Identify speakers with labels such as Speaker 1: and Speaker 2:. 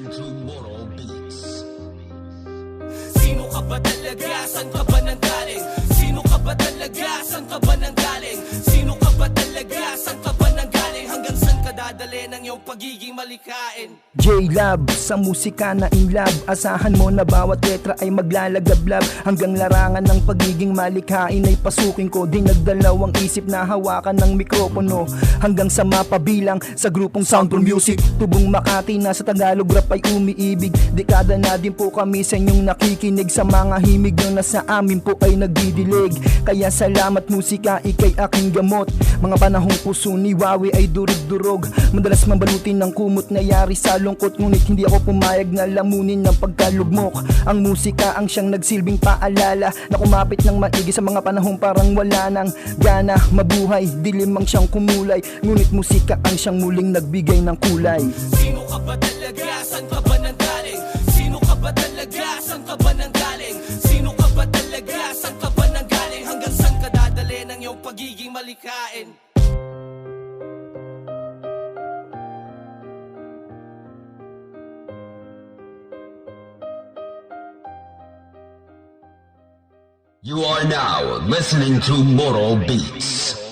Speaker 1: to Moro Beats.
Speaker 2: Sino ka ba talaga? San ka ba nanggaling? Sino ka ba talaga? San ka ba nanggaling? Sino ka ba talaga? San ka ba nanggaling? Hanggang san ka dadali ng iyong pagiging malikain?
Speaker 3: J-Lab, sa musika na in love. Asahan mo na bawat letra ay maglalagablab. Hanggang larangan ng pagiging malikain ay pasukin ko. Di nagdalawang isip na hawakan ng mikropono. Hanggang sa mapabilang sa grupong Sound for Music. Tubong Makati na sa Tagalog rap ay umiibig. Dekada na din po kami sa inyong nakikinig. Sa mga himig nyo na sa amin po ay nagdidilig. Kaya salamat musika, ikay aking gamot. Mga panahong puso ni Wawi ay durug-durog. Madalas mabalutin ng kumot na yari sa lungkot. Ngunit hindi ako pumayag na lamunin ng pagkalugmok. Ang musika ang siyang nagsilbing paalala na kumapit ng maigi sa mga panahong parang wala nang gana mabuhay. Dilim ang siyang kumulay, ngunit musika ang siyang muling nagbigay ng kulay.
Speaker 2: Sino ka ba talaga? San ka ba nanggaling? Sino ka ba talaga? San ka ba nanggaling? Sino ka ba talaga? San ka ba nanggaling? Hanggang san ka dadali ng iyong pagiging malikain?
Speaker 1: You are now listening to Moro Beats.